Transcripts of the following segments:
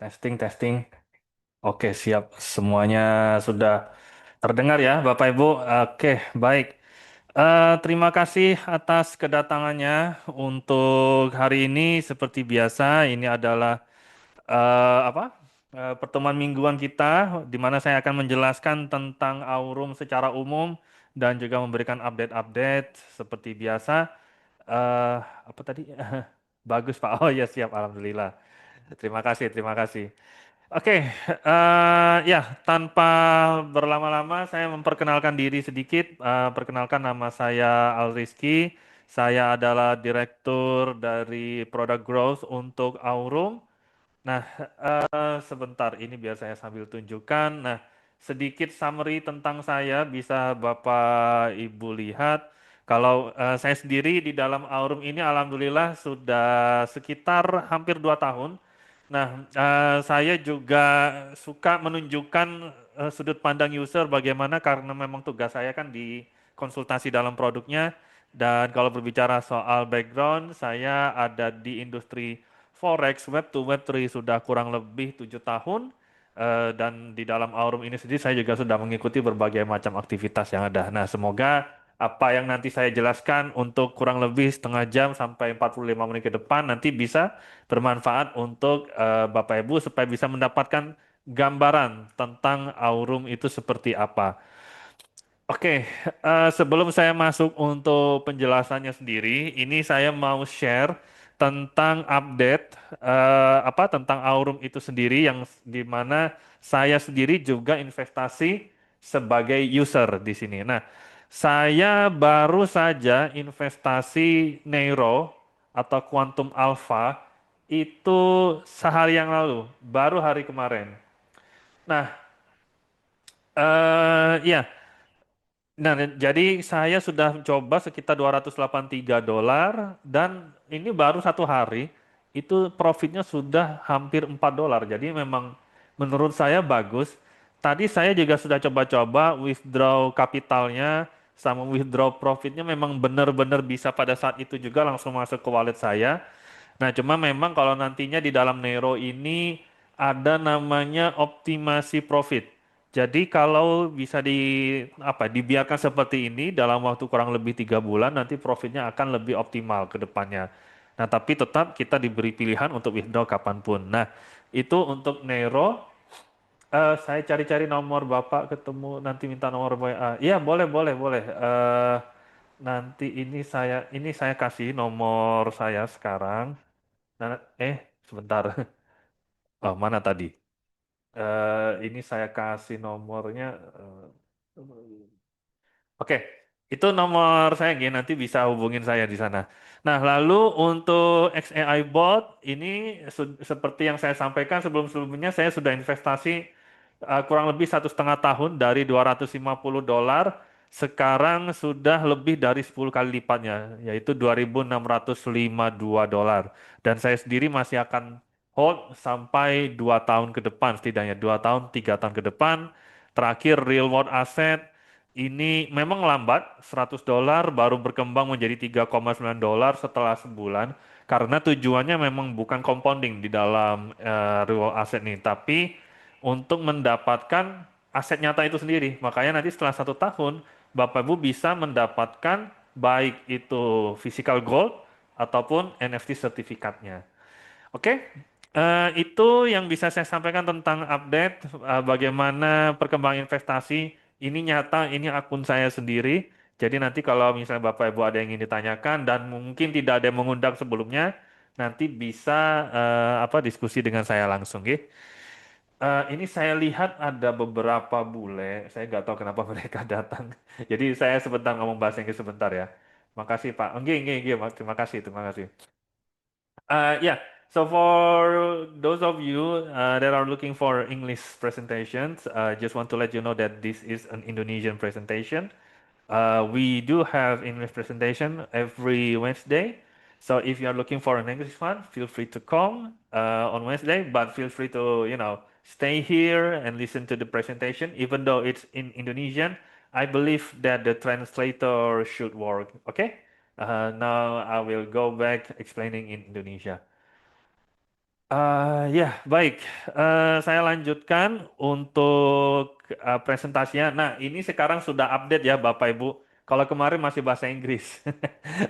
Testing, testing. Oke, siap. Semuanya sudah terdengar ya, Bapak Ibu. Oke, baik. Terima kasih atas kedatangannya untuk hari ini. Seperti biasa, ini adalah apa? Pertemuan mingguan kita, di mana saya akan menjelaskan tentang Aurum secara umum dan juga memberikan update-update seperti biasa. Eh, apa tadi? Bagus, Pak. Oh ya, siap. Alhamdulillah. Terima kasih, terima kasih. Oke, ya tanpa berlama-lama saya memperkenalkan diri sedikit. Perkenalkan nama saya Al Rizky. Saya adalah Direktur dari Product Growth untuk Aurum. Nah, sebentar ini biar saya sambil tunjukkan. Nah, sedikit summary tentang saya bisa Bapak Ibu lihat. Kalau saya sendiri di dalam Aurum ini alhamdulillah sudah sekitar hampir 2 tahun. Nah, saya juga suka menunjukkan sudut pandang user bagaimana karena memang tugas saya kan di konsultasi dalam produknya. Dan kalau berbicara soal background, saya ada di industri Forex Web to Web 3 sudah kurang lebih 7 tahun. Dan di dalam Aurum ini sendiri saya juga sudah mengikuti berbagai macam aktivitas yang ada. Nah, semoga apa yang nanti saya jelaskan untuk kurang lebih setengah jam sampai 45 menit ke depan nanti bisa bermanfaat untuk Bapak Ibu supaya bisa mendapatkan gambaran tentang Aurum itu seperti apa. Oke, sebelum saya masuk untuk penjelasannya sendiri, ini saya mau share tentang update apa tentang Aurum itu sendiri yang di mana saya sendiri juga investasi sebagai user di sini. Nah, saya baru saja investasi Neuro atau Quantum Alpha itu sehari yang lalu, baru hari kemarin. Nah, ya. Nah, jadi saya sudah coba sekitar $283 dan ini baru 1 hari itu profitnya sudah hampir $4. Jadi memang menurut saya bagus. Tadi saya juga sudah coba-coba withdraw kapitalnya sama withdraw profitnya memang benar-benar bisa pada saat itu juga langsung masuk ke wallet saya. Nah, cuma memang kalau nantinya di dalam Nero ini ada namanya optimasi profit. Jadi kalau bisa dibiarkan seperti ini dalam waktu kurang lebih 3 bulan, nanti profitnya akan lebih optimal ke depannya. Nah, tapi tetap kita diberi pilihan untuk withdraw kapanpun. Nah, itu untuk Nero. Saya cari-cari nomor Bapak ketemu nanti minta nomor WA. Iya, boleh, boleh, boleh. Nanti ini saya kasih nomor saya sekarang. Nah, sebentar. Oh, mana tadi? Ini saya kasih nomornya. Oke, itu nomor saya G, nanti bisa hubungin saya di sana. Nah, lalu untuk XAI Bot ini seperti yang saya sampaikan sebelum-sebelumnya saya sudah investasi kurang lebih 1,5 tahun dari $250, sekarang sudah lebih dari 10 kali lipatnya, yaitu $2.652. Dan saya sendiri masih akan hold sampai 2 tahun ke depan setidaknya, 2 tahun, 3 tahun ke depan. Terakhir real world asset ini memang lambat, $100 baru berkembang menjadi $3,9 setelah sebulan, karena tujuannya memang bukan compounding di dalam real asset nih, tapi untuk mendapatkan aset nyata itu sendiri. Makanya nanti setelah 1 tahun, Bapak Ibu bisa mendapatkan baik itu physical gold ataupun NFT sertifikatnya. Oke, itu yang bisa saya sampaikan tentang update bagaimana perkembangan investasi. Ini nyata, ini akun saya sendiri. Jadi nanti kalau misalnya Bapak Ibu ada yang ingin ditanyakan dan mungkin tidak ada yang mengundang sebelumnya, nanti bisa diskusi dengan saya langsung, ya. Ini saya lihat ada beberapa bule, saya nggak tahu kenapa mereka datang. Jadi saya sebentar ngomong bahasa Inggris sebentar ya. Makasih Pak. Enggak, enggak, enggak. Terima kasih, terima kasih. Yeah, so for those of you that are looking for English presentations, just want to let you know that this is an Indonesian presentation. We do have English presentation every Wednesday. So if you are looking for an English one, feel free to come on Wednesday, but feel free to, stay here and listen to the presentation. Even though it's in Indonesian, I believe that the translator should work. Okay? Now I will go back explaining in Indonesia. Ya, baik. Saya lanjutkan untuk presentasinya. Nah, ini sekarang sudah update ya, Bapak Ibu. Kalau kemarin masih bahasa Inggris,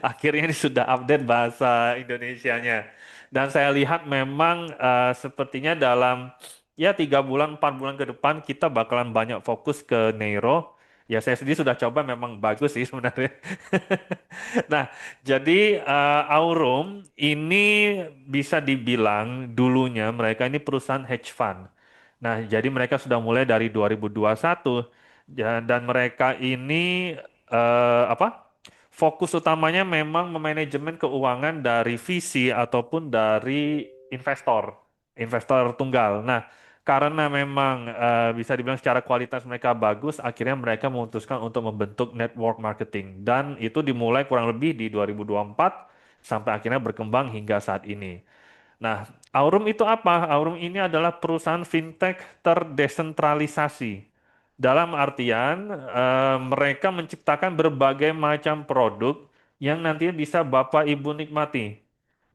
akhirnya ini sudah update bahasa Indonesianya. Dan saya lihat memang sepertinya dalam ya 3 bulan, 4 bulan ke depan kita bakalan banyak fokus ke neuro. Ya, saya sendiri sudah coba, memang bagus sih sebenarnya. Nah, jadi Aurum ini bisa dibilang dulunya mereka ini perusahaan hedge fund. Nah, jadi mereka sudah mulai dari 2021 dan mereka ini apa? Fokus utamanya memang memanajemen keuangan dari VC ataupun dari investor, investor tunggal. Nah, karena memang bisa dibilang secara kualitas mereka bagus, akhirnya mereka memutuskan untuk membentuk network marketing dan itu dimulai kurang lebih di 2024 sampai akhirnya berkembang hingga saat ini. Nah, Aurum itu apa? Aurum ini adalah perusahaan fintech terdesentralisasi. Dalam artian mereka menciptakan berbagai macam produk yang nantinya bisa Bapak Ibu nikmati.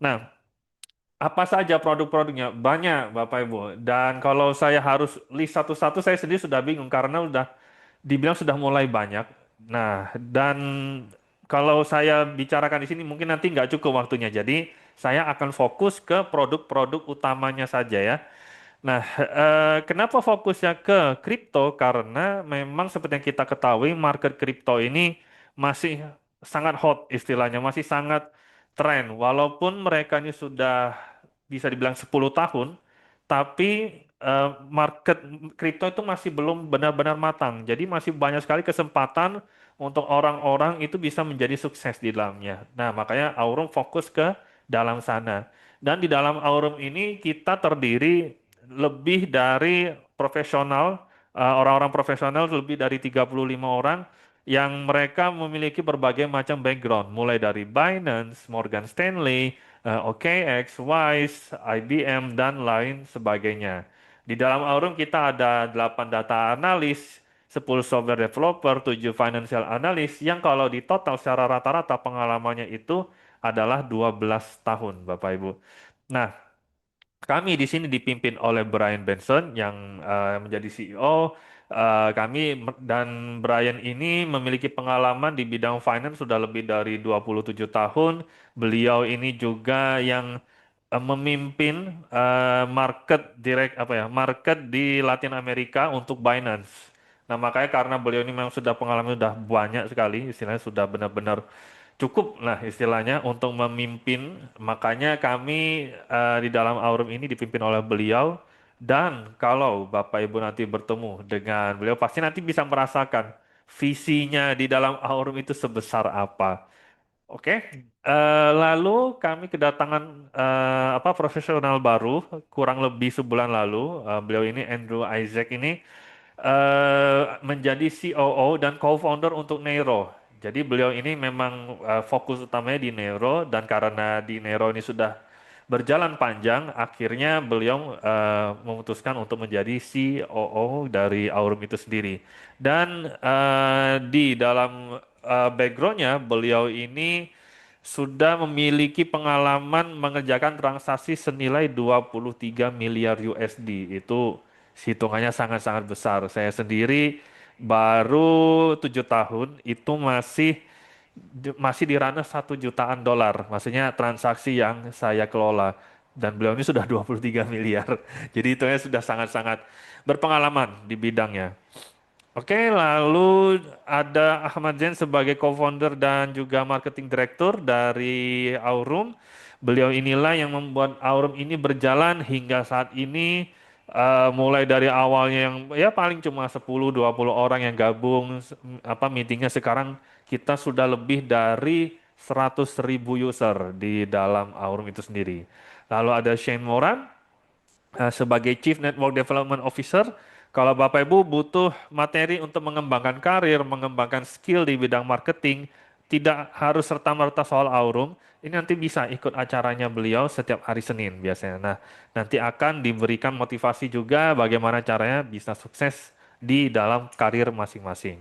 Nah, apa saja produk-produknya? Banyak, Bapak Ibu. Dan kalau saya harus list satu-satu, saya sendiri sudah bingung karena udah dibilang sudah mulai banyak. Nah, dan kalau saya bicarakan di sini mungkin nanti nggak cukup waktunya. Jadi saya akan fokus ke produk-produk utamanya saja ya. Nah, kenapa fokusnya ke kripto? Karena memang seperti yang kita ketahui, market kripto ini masih sangat hot istilahnya, masih sangat tren. Walaupun mereka ini sudah bisa dibilang 10 tahun, tapi market kripto itu masih belum benar-benar matang. Jadi masih banyak sekali kesempatan untuk orang-orang itu bisa menjadi sukses di dalamnya. Nah, makanya Aurum fokus ke dalam sana. Dan di dalam Aurum ini kita terdiri lebih dari profesional, orang-orang profesional lebih dari 35 orang yang mereka memiliki berbagai macam background, mulai dari Binance, Morgan Stanley, OKX, Wise, IBM, dan lain sebagainya. Di dalam Aurum kita ada 8 data analis, 10 software developer, 7 financial analyst, yang kalau di total secara rata-rata pengalamannya itu adalah 12 tahun, Bapak Ibu. Nah, kami di sini dipimpin oleh Brian Benson yang menjadi CEO. Dan Brian ini memiliki pengalaman di bidang finance sudah lebih dari 27 tahun. Beliau ini juga yang memimpin market direct apa ya, market di Latin Amerika untuk Binance. Nah, makanya karena beliau ini memang sudah pengalaman sudah banyak sekali, istilahnya sudah benar-benar cukup lah istilahnya untuk memimpin. Makanya kami di dalam Aurum ini dipimpin oleh beliau. Dan kalau Bapak Ibu nanti bertemu dengan beliau, pasti nanti bisa merasakan visinya di dalam Aurum itu sebesar apa. Oke, lalu kami kedatangan apa profesional baru kurang lebih sebulan lalu. Beliau ini Andrew Isaac ini menjadi COO dan co-founder untuk Neuro. Jadi beliau ini memang fokus utamanya di Neuro dan karena di Neuro ini sudah berjalan panjang, akhirnya beliau memutuskan untuk menjadi COO dari Aurum itu sendiri. Dan di dalam backgroundnya beliau ini sudah memiliki pengalaman mengerjakan transaksi senilai 23 miliar USD. Itu hitungannya sangat-sangat besar. Saya sendiri baru 7 tahun itu masih di ranah 1 jutaan dolar. Maksudnya transaksi yang saya kelola. Dan beliau ini sudah 23 miliar. Jadi itu sudah sangat-sangat berpengalaman di bidangnya. Oke, lalu ada Ahmad Zain sebagai co-founder dan juga marketing director dari Aurum. Beliau inilah yang membuat Aurum ini berjalan hingga saat ini, mulai dari awalnya yang ya paling cuma 10-20 orang yang gabung apa meetingnya, sekarang kita sudah lebih dari 100.000 user di dalam Aurum itu sendiri. Lalu ada Shane Moran sebagai Chief Network Development Officer. Kalau Bapak Ibu butuh materi untuk mengembangkan karir, mengembangkan skill di bidang marketing, tidak harus serta-merta soal Aurum. Ini nanti bisa ikut acaranya beliau setiap hari Senin biasanya. Nah, nanti akan diberikan motivasi juga bagaimana caranya bisa sukses di dalam karir masing-masing.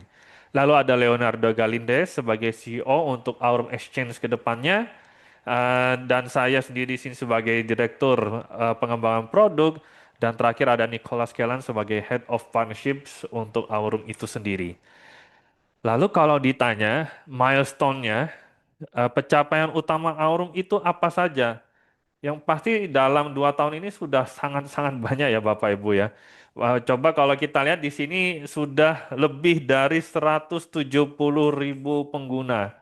Lalu ada Leonardo Galindez sebagai CEO untuk Aurum Exchange ke depannya. Dan saya sendiri di sini sebagai direktur pengembangan produk, dan terakhir ada Nicholas Kellan sebagai Head of Partnerships untuk Aurum itu sendiri. Lalu kalau ditanya milestone-nya, pencapaian utama Aurum itu apa saja? Yang pasti dalam 2 tahun ini sudah sangat-sangat banyak ya Bapak Ibu ya. Wah, coba kalau kita lihat di sini sudah lebih dari 170.000 pengguna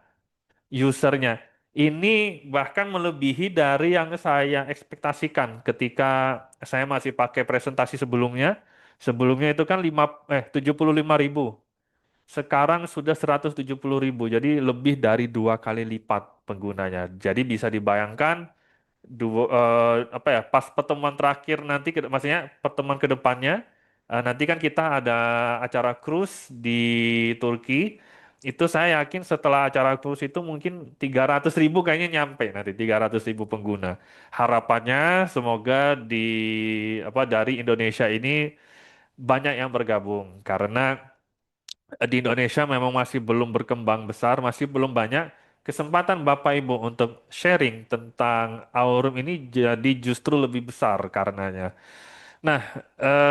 usernya. Ini bahkan melebihi dari yang saya ekspektasikan ketika saya masih pakai presentasi sebelumnya. Sebelumnya itu kan 75.000. Sekarang sudah 170.000. Jadi lebih dari 2 kali lipat penggunanya. Jadi bisa dibayangkan apa ya, pas pertemuan terakhir nanti maksudnya pertemuan ke depannya, nanti kan kita ada acara cruise di Turki. Itu saya yakin setelah acara cruise itu mungkin 300.000 kayaknya nyampe, nanti 300.000 pengguna. Harapannya semoga dari Indonesia ini banyak yang bergabung, karena di Indonesia memang masih belum berkembang besar, masih belum banyak kesempatan Bapak Ibu untuk sharing tentang Aurum ini, jadi justru lebih besar karenanya. Nah,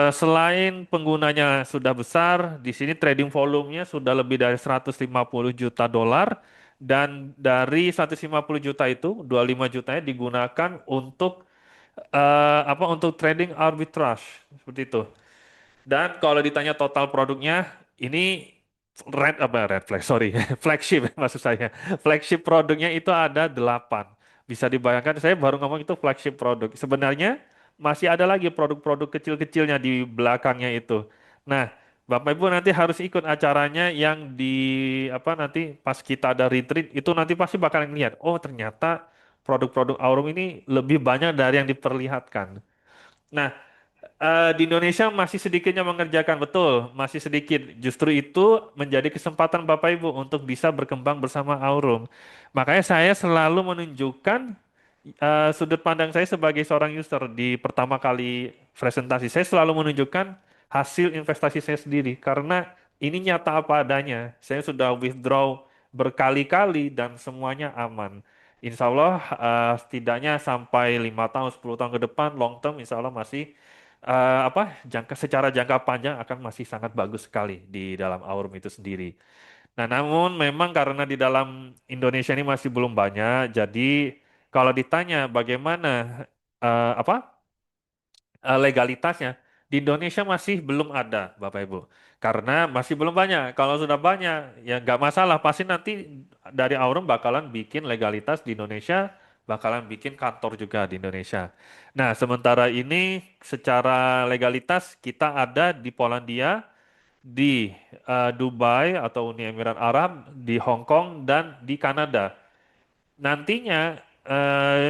selain penggunanya sudah besar, di sini trading volumenya sudah lebih dari 150 juta dolar, dan dari 150 juta itu 25 jutanya digunakan untuk untuk trading arbitrage seperti itu. Dan kalau ditanya total produknya, ini red flag, sorry, flagship maksud saya. Flagship produknya itu ada 8. Bisa dibayangkan, saya baru ngomong itu flagship produk. Sebenarnya masih ada lagi produk-produk kecil-kecilnya di belakangnya itu. Nah, Bapak Ibu nanti harus ikut acaranya yang nanti pas kita ada retreat itu, nanti pasti bakalan lihat, oh ternyata produk-produk Aurum ini lebih banyak dari yang diperlihatkan. Nah, di Indonesia masih sedikitnya mengerjakan, betul, masih sedikit. Justru itu menjadi kesempatan Bapak Ibu untuk bisa berkembang bersama Aurum. Makanya saya selalu menunjukkan sudut pandang saya sebagai seorang user di pertama kali presentasi. Saya selalu menunjukkan hasil investasi saya sendiri karena ini nyata apa adanya. Saya sudah withdraw berkali-kali dan semuanya aman. Insya Allah setidaknya sampai 5 tahun, 10 tahun ke depan, long term, Insya Allah masih secara jangka panjang akan masih sangat bagus sekali di dalam Aurum itu sendiri. Nah, namun memang karena di dalam Indonesia ini masih belum banyak, jadi kalau ditanya bagaimana eh, apa legalitasnya, di Indonesia masih belum ada, Bapak Ibu. Karena masih belum banyak. Kalau sudah banyak, ya nggak masalah. Pasti nanti dari Aurum bakalan bikin legalitas di Indonesia, bakalan bikin kantor juga di Indonesia. Nah, sementara ini secara legalitas kita ada di Polandia, di Dubai atau Uni Emirat Arab, di Hong Kong, dan di Kanada. Nantinya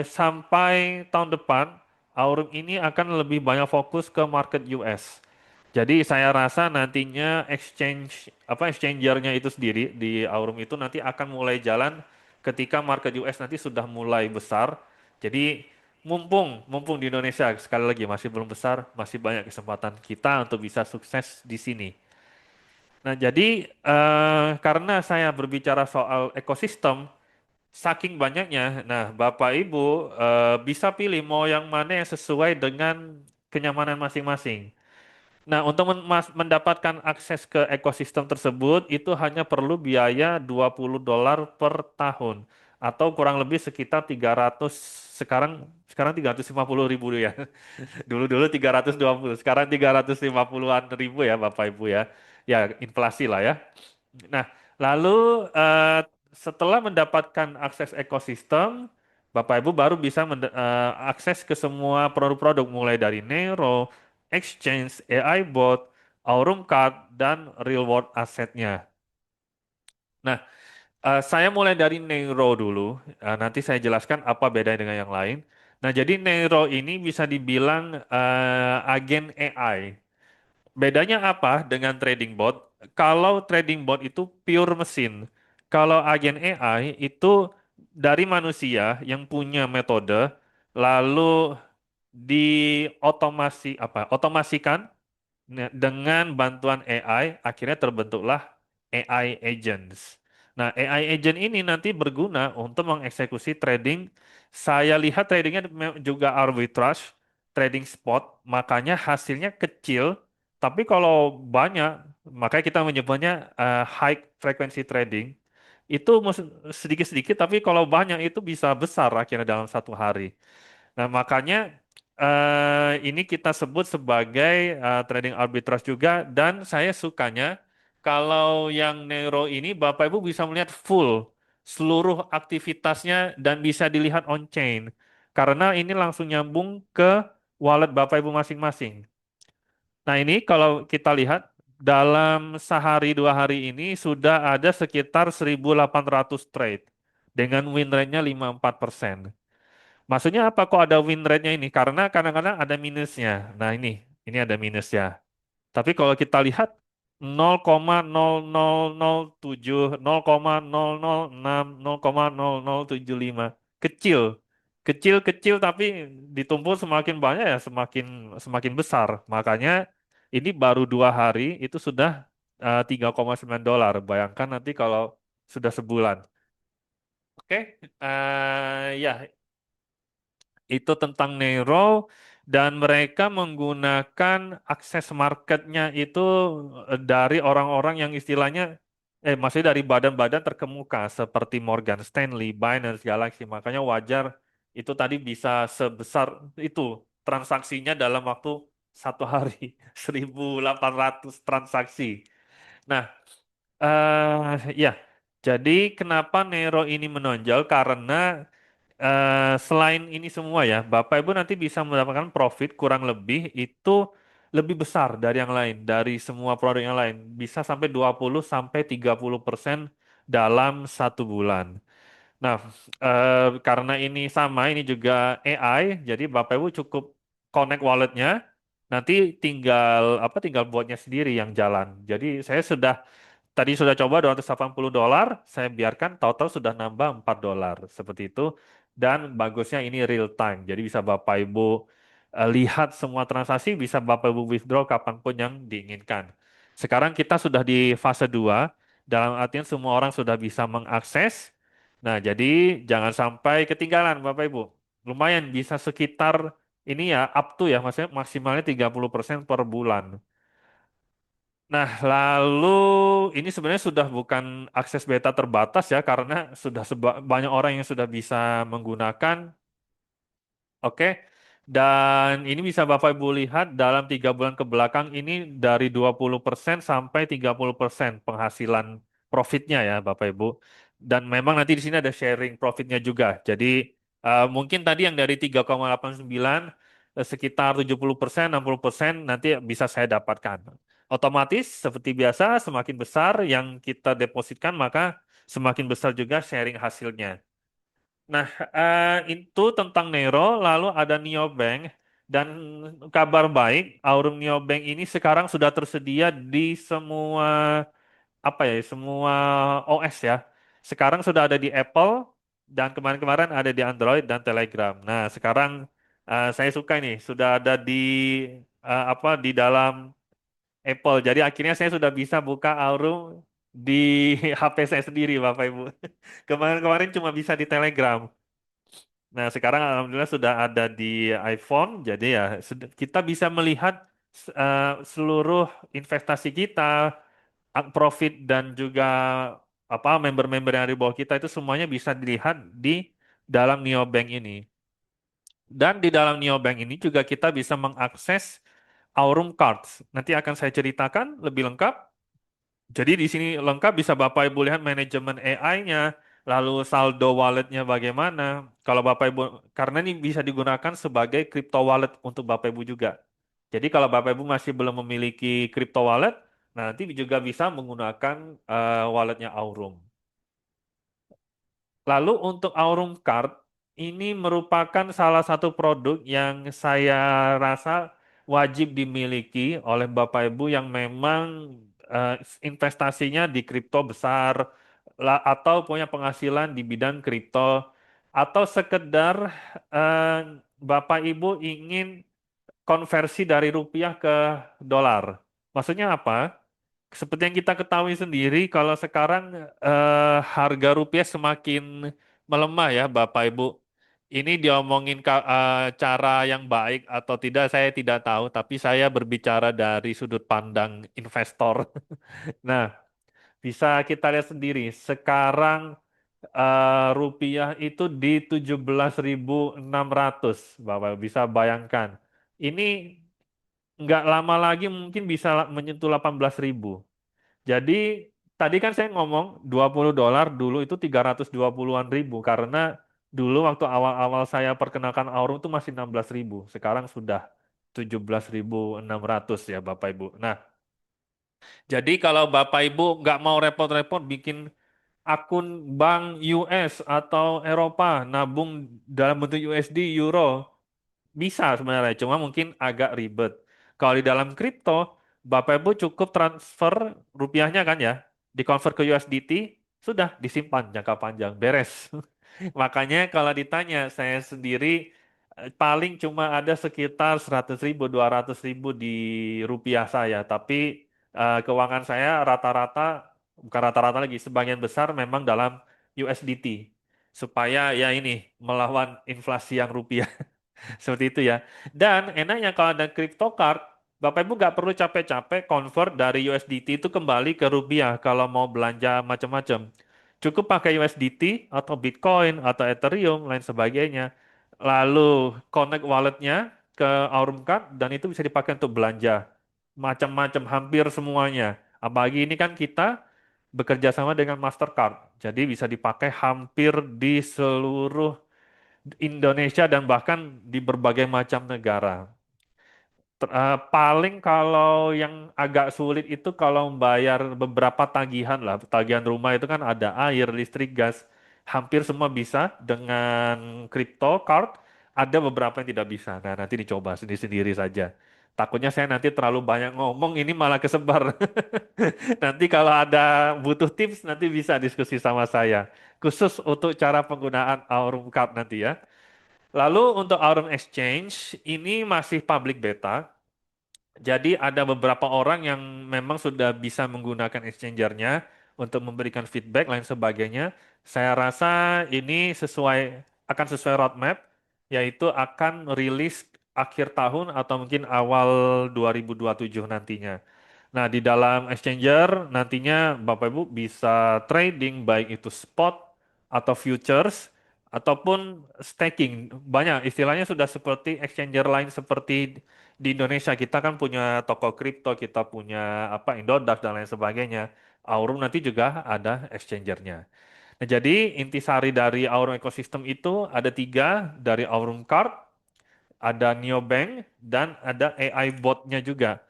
sampai tahun depan, Aurum ini akan lebih banyak fokus ke market US. Jadi saya rasa nantinya exchangernya itu sendiri di Aurum itu nanti akan mulai jalan ketika market US nanti sudah mulai besar. Jadi mumpung mumpung di Indonesia sekali lagi masih belum besar, masih banyak kesempatan kita untuk bisa sukses di sini. Nah, jadi karena saya berbicara soal ekosistem, saking banyaknya, nah Bapak Ibu bisa pilih mau yang mana yang sesuai dengan kenyamanan masing-masing. Nah, untuk mendapatkan akses ke ekosistem tersebut itu hanya perlu biaya $20 per tahun atau kurang lebih sekitar 300, sekarang 350.000 ya. Dulu-dulu 320, sekarang 350-an ribu ya Bapak Ibu ya. Ya, inflasi lah ya. Nah, lalu setelah mendapatkan akses ekosistem, Bapak Ibu baru bisa akses ke semua produk-produk mulai dari Nero, Exchange, AI Bot, Aurum Card, dan Real World Assetnya. Nah, saya mulai dari Nero dulu. Nanti saya jelaskan apa bedanya dengan yang lain. Nah, jadi Nero ini bisa dibilang agen AI. Bedanya apa dengan trading bot? Kalau trading bot itu pure mesin. Kalau agen AI itu dari manusia yang punya metode, lalu otomasikan dengan bantuan AI, akhirnya terbentuklah AI agents. Nah, AI agent ini nanti berguna untuk mengeksekusi trading. Saya lihat tradingnya juga arbitrage, trading spot, makanya hasilnya kecil. Tapi kalau banyak, makanya kita menyebutnya high frequency trading. Itu sedikit-sedikit, tapi kalau banyak itu bisa besar akhirnya dalam satu hari. Nah, makanya ini kita sebut sebagai trading arbitrage juga dan saya sukanya kalau yang Nero ini Bapak Ibu bisa melihat full seluruh aktivitasnya dan bisa dilihat on chain. Karena ini langsung nyambung ke wallet Bapak Ibu masing-masing. Nah, ini kalau kita lihat dalam sehari dua hari ini sudah ada sekitar 1.800 trade dengan win rate-nya 54%. Maksudnya apa kok ada win rate-nya ini? Karena kadang-kadang ada minusnya. Nah, ini ada minusnya. Tapi kalau kita lihat 0,0007, 0,006, 0,0075, kecil. Kecil-kecil tapi ditumpuk semakin banyak ya semakin semakin besar. Makanya ini baru 2 hari itu sudah $3,9. Bayangkan nanti kalau sudah sebulan. Oke, ya itu tentang Nero dan mereka menggunakan akses marketnya itu dari orang-orang yang istilahnya maksudnya dari badan-badan terkemuka seperti Morgan Stanley, Binance, Galaxy. Makanya wajar itu tadi bisa sebesar itu transaksinya dalam waktu satu hari 1.800 transaksi. Nah, ya, jadi kenapa Nero ini menonjol? Karena selain ini semua ya, Bapak Ibu nanti bisa mendapatkan profit kurang lebih itu lebih besar dari yang lain, dari semua produk yang lain. Bisa sampai 20 sampai 30% dalam satu bulan. Nah, karena ini sama, ini juga AI, jadi Bapak Ibu cukup connect walletnya, nanti tinggal buatnya sendiri yang jalan. Jadi saya sudah tadi sudah coba $280, saya biarkan total sudah nambah $4 seperti itu. Dan bagusnya ini real time, jadi bisa Bapak Ibu lihat semua transaksi, bisa Bapak Ibu withdraw kapanpun yang diinginkan. Sekarang kita sudah di fase 2, dalam artian semua orang sudah bisa mengakses. Nah, jadi jangan sampai ketinggalan Bapak Ibu. Lumayan bisa sekitar ini ya up to ya, maksudnya maksimalnya 30% per bulan. Nah, lalu ini sebenarnya sudah bukan akses beta terbatas ya, karena sudah banyak orang yang sudah bisa menggunakan. Oke, dan ini bisa Bapak Ibu lihat dalam 3 bulan ke belakang ini dari 20% sampai 30% penghasilan profitnya ya Bapak Ibu. Dan memang nanti di sini ada sharing profitnya juga. Jadi mungkin tadi yang dari 3,89 sekitar 70%, 60% nanti bisa saya dapatkan. Otomatis seperti biasa semakin besar yang kita depositkan maka semakin besar juga sharing hasilnya. Nah, itu tentang Nero, lalu ada Neobank, dan kabar baik, Aurum Neobank ini sekarang sudah tersedia di semua apa ya, semua OS ya. Sekarang sudah ada di Apple dan kemarin-kemarin ada di Android dan Telegram. Nah, sekarang saya suka ini sudah ada di di dalam Apple. Jadi akhirnya saya sudah bisa buka Aurum di HP saya sendiri, Bapak Ibu. Kemarin-kemarin cuma bisa di Telegram. Nah, sekarang alhamdulillah sudah ada di iPhone, jadi ya kita bisa melihat seluruh investasi kita, profit dan juga apa member-member yang ada di bawah kita itu semuanya bisa dilihat di dalam neobank ini. Dan di dalam neobank ini juga kita bisa mengakses Aurum Cards. Nanti akan saya ceritakan lebih lengkap. Jadi di sini lengkap bisa Bapak Ibu lihat manajemen AI-nya, lalu saldo walletnya bagaimana. Kalau Bapak Ibu, karena ini bisa digunakan sebagai crypto wallet untuk Bapak Ibu juga. Jadi kalau Bapak Ibu masih belum memiliki crypto wallet, nanti juga bisa menggunakan walletnya Aurum. Lalu untuk Aurum Card, ini merupakan salah satu produk yang saya rasa wajib dimiliki oleh Bapak Ibu yang memang eh, investasinya di kripto besar atau punya penghasilan di bidang kripto atau sekedar eh, Bapak Ibu ingin konversi dari rupiah ke dolar. Maksudnya apa? seperti yang kita ketahui sendiri, kalau sekarang harga rupiah semakin melemah ya, Bapak Ibu. Ini diomongin cara yang baik atau tidak, saya tidak tahu, tapi saya berbicara dari sudut pandang investor. Nah, bisa kita lihat sendiri, sekarang rupiah itu di 17.600, Bapak bisa bayangkan. Ini nggak lama lagi mungkin bisa menyentuh 18.000. Jadi tadi kan saya ngomong $20 dulu itu 320-an ribu karena dulu waktu awal-awal saya perkenalkan Aurum itu masih 16.000. Sekarang sudah 17.600 ya Bapak Ibu. Nah, jadi kalau Bapak Ibu nggak mau repot-repot bikin akun bank US atau Eropa, nabung dalam bentuk USD, Euro, bisa sebenarnya, cuma mungkin agak ribet. Kalau di dalam kripto, Bapak Ibu cukup transfer rupiahnya kan ya, dikonvert ke USDT, sudah disimpan jangka panjang, beres. Makanya kalau ditanya, saya sendiri paling cuma ada sekitar 100.000, 200.000 di rupiah saya, tapi keuangan saya rata-rata, bukan rata-rata lagi, sebagian besar memang dalam USDT, supaya ya ini, melawan inflasi yang rupiah. Seperti itu ya. Dan enaknya kalau ada crypto card, Bapak Ibu nggak perlu capek-capek convert dari USDT itu kembali ke rupiah kalau mau belanja macam-macam. Cukup pakai USDT atau Bitcoin atau Ethereum lain sebagainya. Lalu connect walletnya ke Aurum Card dan itu bisa dipakai untuk belanja macam-macam hampir semuanya. Apalagi ini kan kita bekerja sama dengan Mastercard. Jadi bisa dipakai hampir di seluruh Indonesia dan bahkan di berbagai macam negara. Paling kalau yang agak sulit itu kalau membayar beberapa tagihan lah, tagihan rumah itu kan ada air, listrik, gas, hampir semua bisa dengan crypto card. Ada beberapa yang tidak bisa. Nah, nanti dicoba sendiri-sendiri saja. Takutnya saya nanti terlalu banyak ngomong, ini malah kesebar. Nanti kalau ada butuh tips, nanti bisa diskusi sama saya. Khusus untuk cara penggunaan Aurum Card nanti ya. Lalu untuk Aurum Exchange ini masih public beta. Jadi ada beberapa orang yang memang sudah bisa menggunakan exchanger-nya untuk memberikan feedback lain sebagainya. Saya rasa ini akan sesuai roadmap, yaitu akan rilis akhir tahun atau mungkin awal 2027 nantinya. Nah, di dalam exchanger nantinya Bapak Ibu bisa trading baik itu spot atau futures ataupun staking. Banyak istilahnya sudah seperti exchanger lain seperti di Indonesia kita kan punya toko kripto, kita punya apa Indodax dan lain sebagainya. Aurum nanti juga ada exchangernya. Nah, jadi intisari dari Aurum ekosistem itu ada tiga, dari Aurum Card, ada Neobank, dan ada AI botnya juga.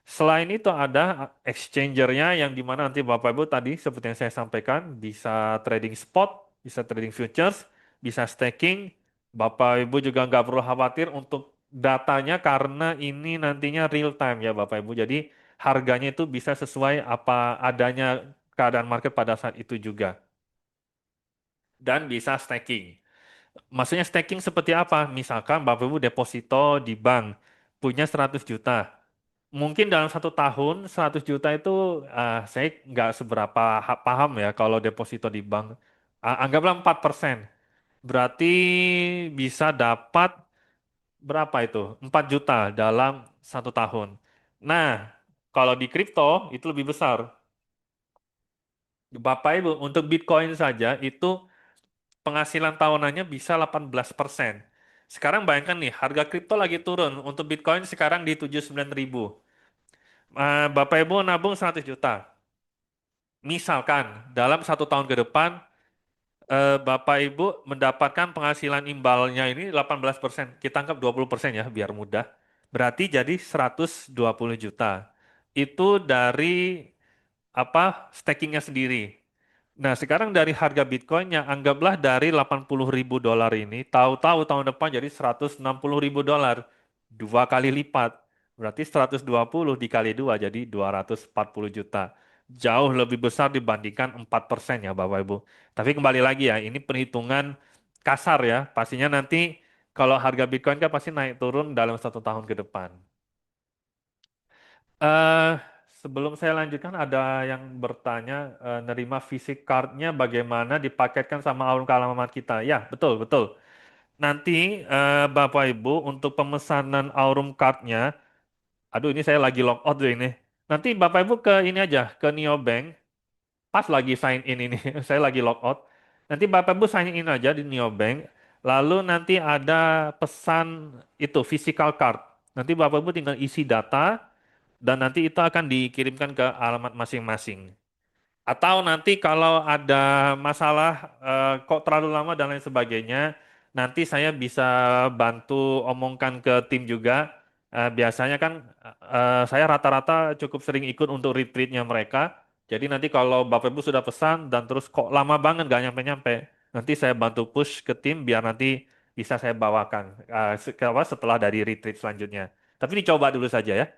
Selain itu ada exchangernya yang dimana nanti Bapak Ibu tadi seperti yang saya sampaikan bisa trading spot, bisa trading futures, bisa staking. Bapak Ibu juga nggak perlu khawatir untuk datanya karena ini nantinya real time ya Bapak Ibu. Jadi harganya itu bisa sesuai apa adanya keadaan market pada saat itu juga. Dan bisa staking. Maksudnya staking seperti apa? Misalkan Bapak Ibu deposito di bank punya 100 juta. Mungkin dalam 1 tahun 100 juta itu saya nggak seberapa paham ya kalau deposito di bank. Anggaplah 4%. Berarti bisa dapat berapa itu? 4 juta dalam 1 tahun. Nah, kalau di kripto itu lebih besar. Bapak Ibu, untuk Bitcoin saja itu penghasilan tahunannya bisa 18%. Sekarang bayangkan nih, harga kripto lagi turun. Untuk Bitcoin sekarang di 79.000. Bapak Ibu nabung 100 juta. Misalkan dalam 1 tahun ke depan Bapak Ibu mendapatkan penghasilan imbalnya ini 18%. Kita anggap 20% ya biar mudah. Berarti jadi 120 juta. Itu dari apa stakingnya sendiri. Nah, sekarang dari harga Bitcoinnya, anggaplah dari 80.000 dolar ini, tahu-tahu tahun depan jadi 160.000 dolar, 2 kali lipat. Berarti 120 dikali 2 jadi 240 juta. Jauh lebih besar dibandingkan 4% ya Bapak Ibu. Tapi kembali lagi ya, ini perhitungan kasar ya. Pastinya nanti kalau harga Bitcoin kan pasti naik turun dalam 1 tahun ke depan. Eh, sebelum saya lanjutkan ada yang bertanya nerima fisik cardnya bagaimana dipaketkan sama alun alamat kita. Ya, betul, betul. Nanti Bapak Ibu untuk pemesanan Aurum Card-nya, aduh ini saya lagi log out deh ini. Nanti Bapak Ibu ke ini aja, ke Neobank, pas lagi sign in ini, saya lagi log out. Nanti Bapak Ibu sign in aja di Neobank, lalu nanti ada pesan itu physical card. Nanti Bapak Ibu tinggal isi data dan nanti itu akan dikirimkan ke alamat masing-masing. Atau nanti kalau ada masalah kok terlalu lama dan lain sebagainya, nanti saya bisa bantu omongkan ke tim juga. Biasanya kan saya rata-rata cukup sering ikut untuk retreatnya mereka. Jadi nanti kalau Bapak Ibu sudah pesan dan terus kok lama banget gak nyampe-nyampe, nanti saya bantu push ke tim biar nanti bisa saya bawakan setelah dari retreat selanjutnya. Tapi dicoba dulu saja ya.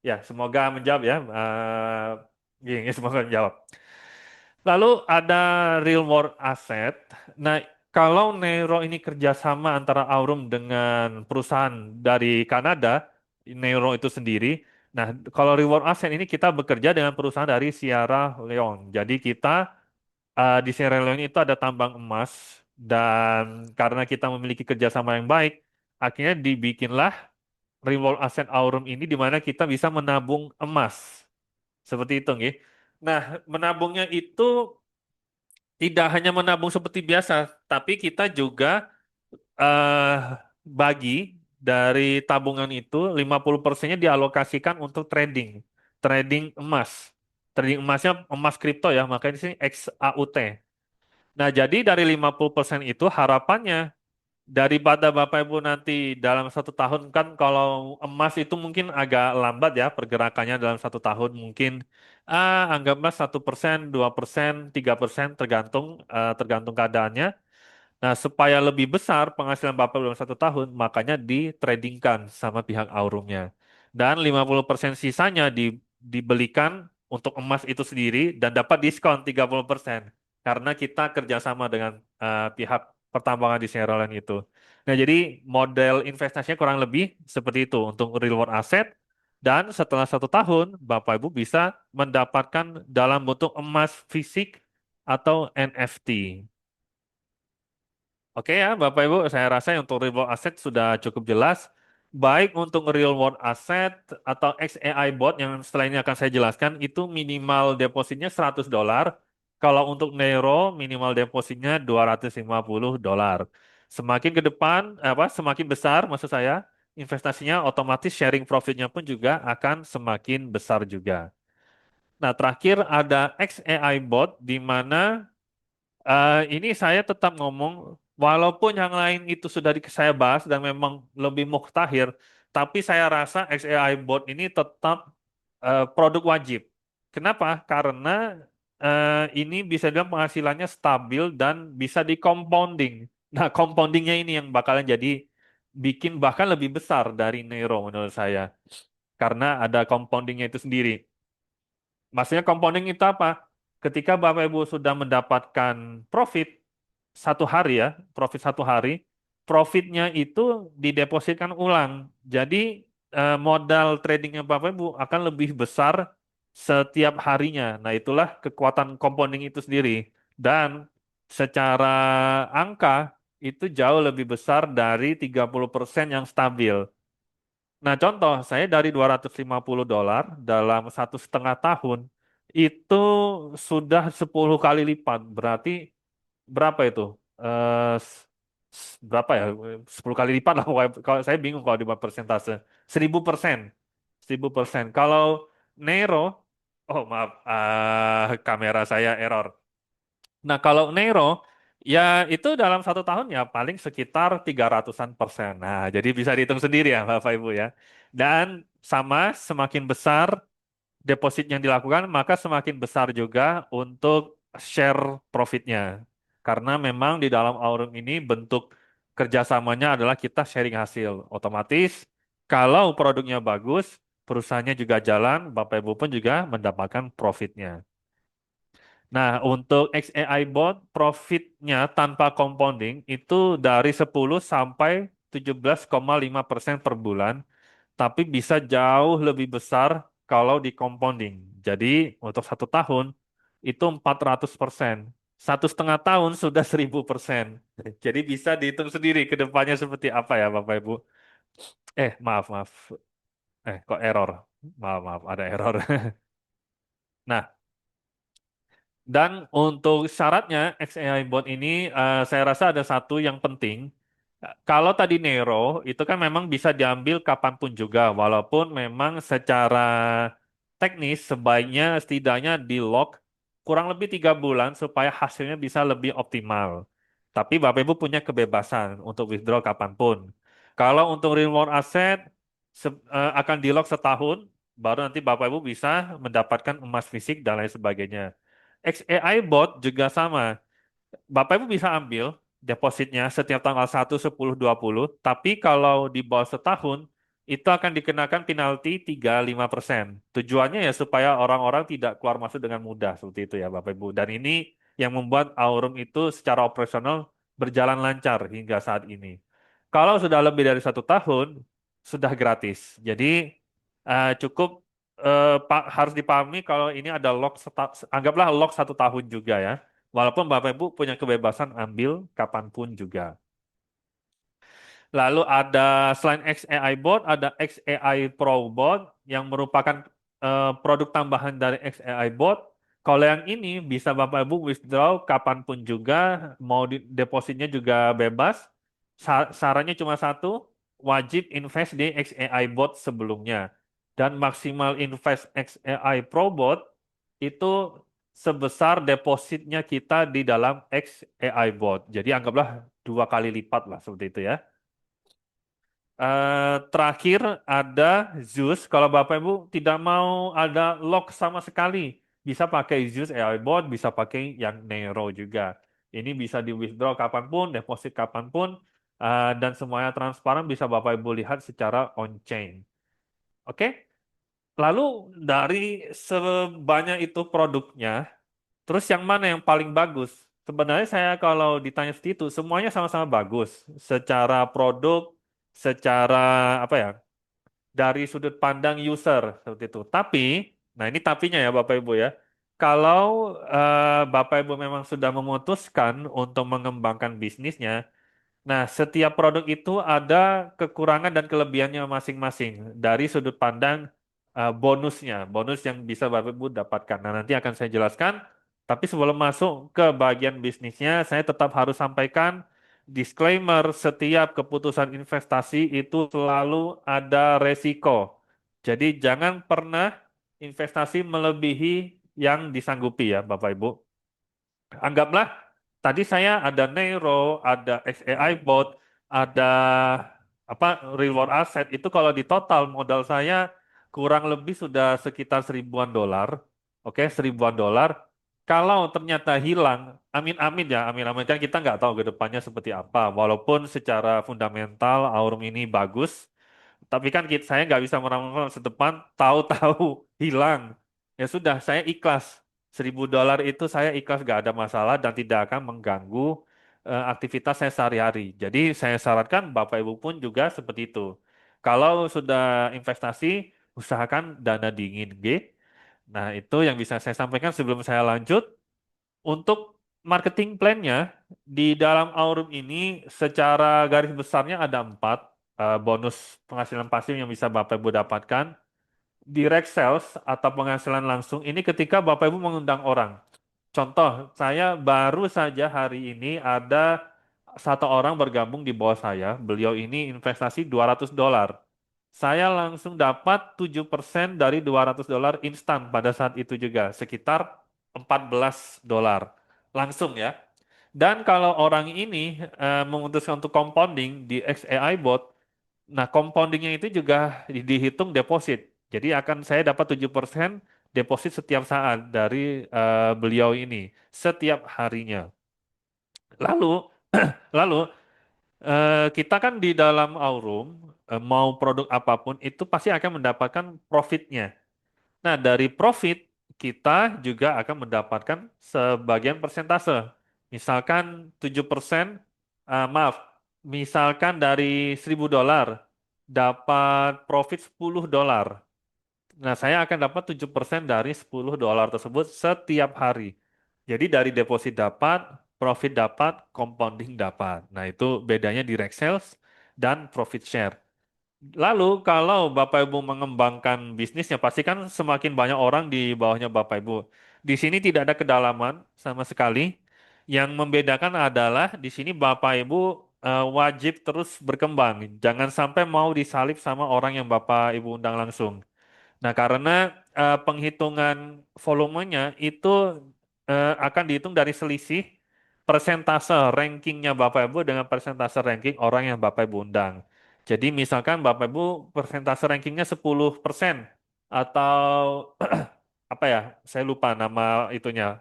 Ya, semoga menjawab ya. Gini, semoga menjawab. Lalu ada real world asset. Nah, kalau Neuro ini kerjasama antara Aurum dengan perusahaan dari Kanada, Neuro itu sendiri. Nah, kalau real world asset ini kita bekerja dengan perusahaan dari Sierra Leone. Jadi kita di Sierra Leone itu ada tambang emas dan karena kita memiliki kerjasama yang baik, akhirnya dibikinlah real world asset Aurum ini di mana kita bisa menabung emas. Seperti itu, nggih. Nah, menabungnya itu tidak hanya menabung seperti biasa, tapi kita juga eh, bagi dari tabungan itu 50%-nya dialokasikan untuk trading, trading emas. Trading emasnya emas kripto ya, makanya di sini XAUT. Nah, jadi dari 50% itu harapannya daripada Bapak Ibu nanti dalam 1 tahun kan kalau emas itu mungkin agak lambat ya pergerakannya dalam 1 tahun mungkin anggaplah 1%, 2%, 3% tergantung keadaannya. Nah, supaya lebih besar penghasilan Bapak dalam 1 tahun, makanya ditradingkan sama pihak Aurumnya. Dan 50% sisanya dibelikan untuk emas itu sendiri dan dapat diskon 30%. Karena kita kerjasama dengan pihak pertambangan di Sierra Leone itu. Nah, jadi model investasinya kurang lebih seperti itu untuk real world asset. Dan setelah 1 tahun, Bapak Ibu bisa mendapatkan dalam bentuk emas fisik atau NFT. Oke ya, Bapak Ibu, saya rasa untuk real world asset sudah cukup jelas. Baik untuk real world asset atau XAI bot yang setelah ini akan saya jelaskan, itu minimal depositnya $100. Kalau untuk Nero, minimal depositnya $250. Semakin ke depan, semakin besar maksud saya, investasinya otomatis sharing profitnya pun juga akan semakin besar juga. Nah, terakhir ada XAI bot di mana ini saya tetap ngomong, walaupun yang lain itu sudah saya bahas dan memang lebih muktahir, tapi saya rasa XAI bot ini tetap produk wajib. Kenapa? Karena ini bisa dibilang penghasilannya stabil dan bisa di compounding. Nah, compoundingnya ini yang bakalan jadi bikin bahkan lebih besar dari Nero menurut saya. Karena ada compoundingnya itu sendiri. Maksudnya compounding itu apa? Ketika Bapak Ibu sudah mendapatkan profit 1 hari ya, profit 1 hari, profitnya itu didepositkan ulang. Jadi modal tradingnya Bapak Ibu akan lebih besar setiap harinya. Nah, itulah kekuatan compounding itu sendiri. Dan secara angka itu jauh lebih besar dari 30% yang stabil. Nah, contoh, saya dari $250 dalam 1,5 tahun itu sudah 10 kali lipat. Berarti berapa itu? Berapa ya? 10 kali lipat lah. Kalau saya bingung kalau dibuat persentase. 1.000%. 1.000%. Kalau Nero, oh maaf, kamera saya error. Nah, kalau Nero, ya itu dalam 1 tahun ya paling sekitar 300-an%. Nah, jadi bisa dihitung sendiri ya Bapak Ibu ya. Dan sama, semakin besar deposit yang dilakukan, maka semakin besar juga untuk share profitnya. Karena memang di dalam Aurum ini bentuk kerjasamanya adalah kita sharing hasil. Otomatis, kalau produknya bagus, perusahaannya juga jalan, Bapak Ibu pun juga mendapatkan profitnya. Nah, untuk XAI bot profitnya tanpa compounding itu dari 10 sampai 17,5% per bulan, tapi bisa jauh lebih besar kalau di compounding. Jadi untuk 1 tahun itu 400%. 1,5 tahun sudah 1000%. Jadi bisa dihitung sendiri ke depannya seperti apa ya Bapak Ibu. Maaf, maaf. Kok error? Maaf, maaf, ada error. Nah, dan untuk syaratnya XAI bot ini saya rasa ada satu yang penting. Kalau tadi Nero itu kan memang bisa diambil kapanpun juga, walaupun memang secara teknis sebaiknya setidaknya di lock kurang lebih 3 bulan supaya hasilnya bisa lebih optimal. Tapi Bapak Ibu punya kebebasan untuk withdraw kapanpun. Kalau untuk reward aset akan di lock setahun, baru nanti Bapak Ibu bisa mendapatkan emas fisik dan lain sebagainya. XAI bot juga sama. Bapak Ibu bisa ambil depositnya setiap tanggal 1, 10, 20, tapi kalau di bawah setahun, itu akan dikenakan penalti 3-5%. Tujuannya ya supaya orang-orang tidak keluar masuk dengan mudah, seperti itu ya Bapak Ibu. Dan ini yang membuat Aurum itu secara operasional berjalan lancar hingga saat ini. Kalau sudah lebih dari 1 tahun, sudah gratis. Jadi cukup harus dipahami kalau ini ada anggaplah lock 1 tahun juga ya. Walaupun Bapak Ibu punya kebebasan ambil kapanpun juga. Lalu ada selain XAI Bot, ada XAI Pro Bot yang merupakan produk tambahan dari XAI Bot. Kalau yang ini bisa Bapak Ibu withdraw kapanpun juga, mau depositnya juga bebas. Sarannya cuma satu, wajib invest di XAI Bot sebelumnya. Dan maksimal invest XAI Pro Bot itu sebesar depositnya kita di dalam XAI Bot. Jadi anggaplah 2 kali lipat lah seperti itu ya. Terakhir ada Zeus. Kalau Bapak Ibu tidak mau ada lock sama sekali, bisa pakai Zeus AI Bot, bisa pakai yang Nero juga. Ini bisa di withdraw kapanpun, deposit kapanpun, dan semuanya transparan bisa Bapak Ibu lihat secara on-chain. Oke, lalu dari sebanyak itu produknya, terus yang mana yang paling bagus? Sebenarnya saya kalau ditanya seperti itu, semuanya sama-sama bagus. Secara produk, secara apa ya, dari sudut pandang user seperti itu. Tapi, nah ini tapinya ya Bapak Ibu ya. Kalau Bapak Ibu memang sudah memutuskan untuk mengembangkan bisnisnya, nah, setiap produk itu ada kekurangan dan kelebihannya masing-masing dari sudut pandang bonusnya, bonus yang bisa Bapak Ibu dapatkan. Nah, nanti akan saya jelaskan. Tapi sebelum masuk ke bagian bisnisnya, saya tetap harus sampaikan disclaimer, setiap keputusan investasi itu selalu ada resiko. Jadi jangan pernah investasi melebihi yang disanggupi ya Bapak Ibu. Anggaplah tadi saya ada Nero, ada XAI Bot, ada apa reward asset itu kalau di total modal saya kurang lebih sudah sekitar 1.000-an dolar. Oke, 1.000-an dolar. Kalau ternyata hilang, amin-amin ya, amin-amin kan kita nggak tahu ke depannya seperti apa. Walaupun secara fundamental Aurum ini bagus, tapi kan saya nggak bisa meramalkan masa depan, tahu-tahu hilang. Ya sudah, saya ikhlas. 1.000 dolar itu saya ikhlas nggak ada masalah dan tidak akan mengganggu aktivitas saya sehari-hari. Jadi saya sarankan Bapak Ibu pun juga seperti itu. Kalau sudah investasi, usahakan dana dingin, G. Nah, itu yang bisa saya sampaikan sebelum saya lanjut. Untuk marketing plan-nya, di dalam Aurum ini secara garis besarnya ada 4 bonus penghasilan pasif yang bisa Bapak Ibu dapatkan. Direct sales atau penghasilan langsung ini ketika Bapak Ibu mengundang orang. Contoh, saya baru saja hari ini ada satu orang bergabung di bawah saya. Beliau ini investasi 200 dolar. Saya langsung dapat 7% dari 200 dolar instan pada saat itu juga, sekitar 14 dolar. Langsung ya. Dan kalau orang ini memutuskan untuk compounding di XAI bot, nah compoundingnya itu juga dihitung deposit. Jadi akan saya dapat 7% deposit setiap saat dari beliau ini, setiap harinya. Lalu, lalu kita kan di dalam Aurum, mau produk apapun itu pasti akan mendapatkan profitnya. Nah, dari profit kita juga akan mendapatkan sebagian persentase. Misalkan 7%, maaf, misalkan dari 1.000 dolar dapat profit 10 dolar. Nah, saya akan dapat 7% dari $10 tersebut setiap hari. Jadi dari deposit dapat, profit dapat, compounding dapat. Nah, itu bedanya direct sales dan profit share. Lalu kalau Bapak Ibu mengembangkan bisnisnya, pasti kan semakin banyak orang di bawahnya Bapak Ibu. Di sini tidak ada kedalaman sama sekali. Yang membedakan adalah di sini Bapak Ibu wajib terus berkembang. Jangan sampai mau disalip sama orang yang Bapak Ibu undang langsung. Nah, karena penghitungan volumenya itu akan dihitung dari selisih persentase rankingnya Bapak Ibu dengan persentase ranking orang yang Bapak Ibu undang. Jadi misalkan Bapak Ibu persentase rankingnya 10% atau apa ya, saya lupa nama itunya.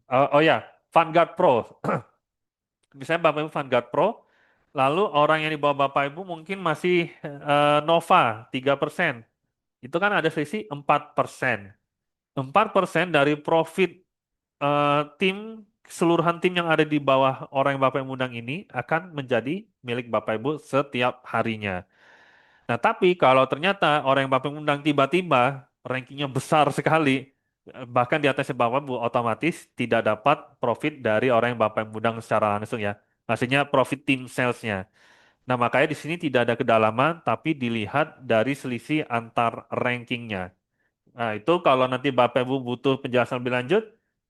Oh ya, Vanguard Pro. Misalnya Bapak Ibu Vanguard Pro, lalu orang yang di bawah Bapak Ibu mungkin masih Nova 3%. Itu kan ada selisih 4%. 4% dari profit tim keseluruhan tim yang ada di bawah orang yang Bapak Ibu undang ini akan menjadi milik Bapak Ibu setiap harinya. Nah, tapi kalau ternyata orang yang Bapak Ibu undang tiba-tiba rankingnya besar sekali, bahkan di atasnya Bapak Ibu otomatis tidak dapat profit dari orang yang Bapak Ibu undang secara langsung ya. Maksudnya profit tim salesnya. Nah, makanya di sini tidak ada kedalaman, tapi dilihat dari selisih antar rankingnya. Nah, itu kalau nanti Bapak Ibu butuh penjelasan lebih lanjut,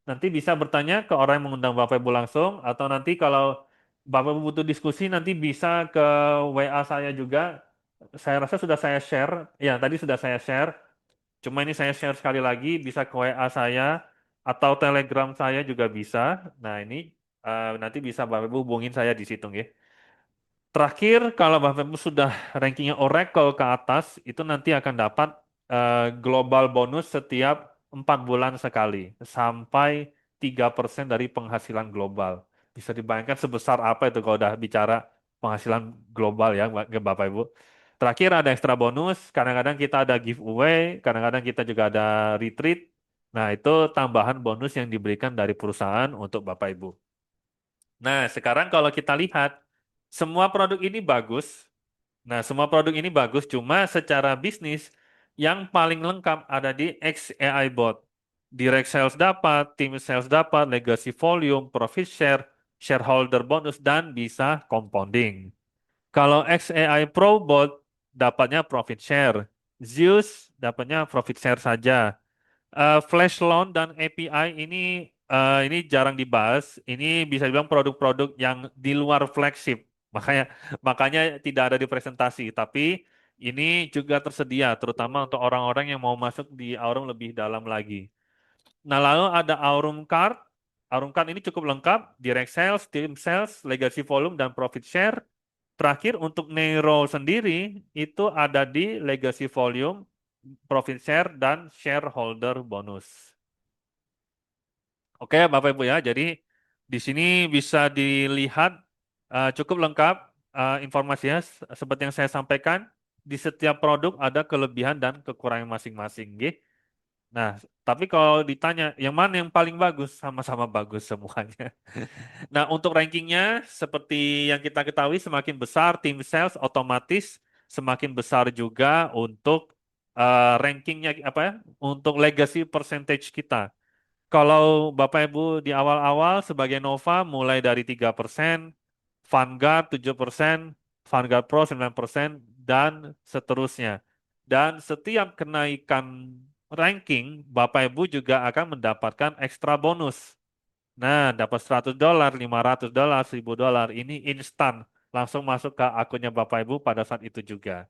nanti bisa bertanya ke orang yang mengundang Bapak Ibu langsung, atau nanti kalau Bapak Ibu butuh diskusi, nanti bisa ke WA saya juga. Saya rasa sudah saya share, ya tadi sudah saya share, cuma ini saya share sekali lagi, bisa ke WA saya, atau Telegram saya juga bisa. Nah, ini nanti bisa Bapak Ibu hubungin saya di situ, ya. Terakhir, kalau Bapak Ibu sudah rankingnya Oracle ke atas, itu nanti akan dapat global bonus setiap 4 bulan sekali, sampai 3% dari penghasilan global. Bisa dibayangkan sebesar apa itu kalau udah bicara penghasilan global ya, Bapak Ibu. Terakhir ada ekstra bonus, kadang-kadang kita ada giveaway, kadang-kadang kita juga ada retreat. Nah, itu tambahan bonus yang diberikan dari perusahaan untuk Bapak Ibu. Nah, sekarang kalau kita lihat, semua produk ini bagus. Nah, semua produk ini bagus, cuma secara bisnis yang paling lengkap ada di XAI Bot. Direct sales dapat, team sales dapat, legacy volume, profit share, shareholder bonus, dan bisa compounding. Kalau XAI Pro Bot dapatnya profit share. Zeus dapatnya profit share saja. Flash loan dan API ini jarang dibahas. Ini bisa dibilang produk-produk yang di luar flagship. Makanya makanya tidak ada di presentasi. Tapi ini juga tersedia, terutama untuk orang-orang yang mau masuk di Aurum lebih dalam lagi. Nah, lalu ada Aurum Card. Aurum Card ini cukup lengkap, direct sales, team sales, legacy volume, dan profit share. Terakhir untuk Nero sendiri itu ada di legacy volume, profit share, dan shareholder bonus. Oke, Bapak Ibu ya. Jadi di sini bisa dilihat cukup lengkap informasinya seperti yang saya sampaikan. Di setiap produk ada kelebihan dan kekurangan masing-masing. Nggih. Nah, tapi kalau ditanya yang mana yang paling bagus, sama-sama bagus semuanya. Nah, untuk rankingnya seperti yang kita ketahui semakin besar tim sales otomatis semakin besar juga untuk rankingnya apa ya? Untuk legacy percentage kita. Kalau Bapak Ibu di awal-awal sebagai Nova mulai dari 3%, Vanguard 7%, Vanguard Pro 9%, dan seterusnya. Dan setiap kenaikan ranking, Bapak Ibu juga akan mendapatkan ekstra bonus. Nah, dapat $100, $500, $1.000, ini instan. Langsung masuk ke akunnya Bapak Ibu pada saat itu juga.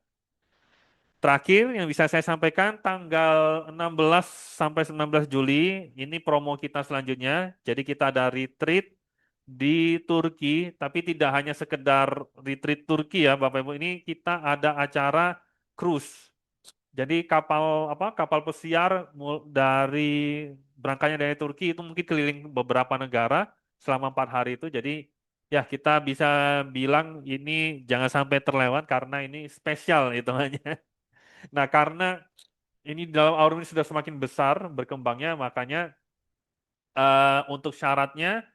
Terakhir yang bisa saya sampaikan tanggal 16 sampai 19 Juli ini promo kita selanjutnya. Jadi kita ada retreat di Turki, tapi tidak hanya sekedar retreat Turki ya Bapak Ibu. Ini kita ada acara cruise. Jadi kapal apa? Kapal pesiar dari berangkatnya dari Turki itu mungkin keliling beberapa negara selama 4 hari itu. Jadi ya kita bisa bilang ini jangan sampai terlewat karena ini spesial hitungannya. Nah, karena ini dalam Aurum ini sudah semakin besar berkembangnya, makanya untuk syaratnya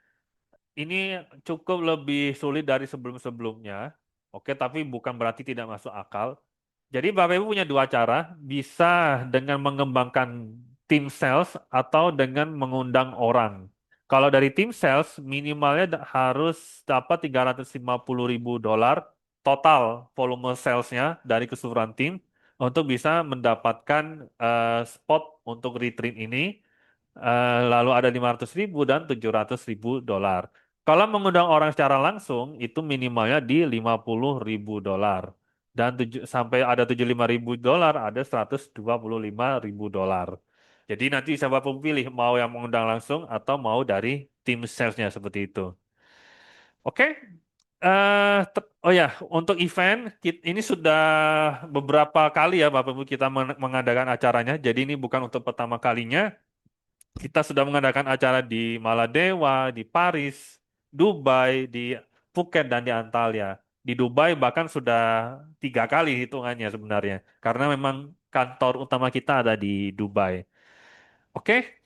ini cukup lebih sulit dari sebelum-sebelumnya. Oke, tapi bukan berarti tidak masuk akal. Jadi Bapak Ibu punya dua cara, bisa dengan mengembangkan tim sales atau dengan mengundang orang. Kalau dari tim sales, minimalnya harus dapat 350.000 dolar total volume salesnya dari keseluruhan tim untuk bisa mendapatkan spot untuk retreat ini. Lalu ada 500.000 dan 700.000 dolar. Kalau mengundang orang secara langsung, itu minimalnya di 50.000 dolar. Dan sampai ada 75.000 dolar, ada 125.000 dolar. Jadi nanti bisa Bapak pilih mau yang mengundang langsung atau mau dari tim salesnya seperti itu. Oke, oh ya, untuk event ini sudah beberapa kali ya Bapak Ibu kita mengadakan acaranya. Jadi ini bukan untuk pertama kalinya. Kita sudah mengadakan acara di Maladewa, di Paris, Dubai, di Phuket, dan di Antalya. Di Dubai bahkan sudah 3 kali hitungannya sebenarnya, karena memang kantor utama kita ada di Dubai. Oke,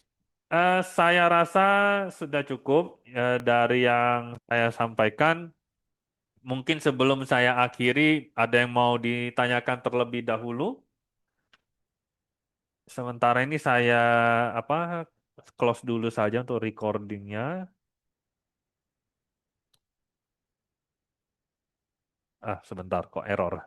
saya rasa sudah cukup dari yang saya sampaikan. Mungkin sebelum saya akhiri, ada yang mau ditanyakan terlebih dahulu. Sementara ini saya apa close dulu saja untuk recordingnya. Sebentar kok error.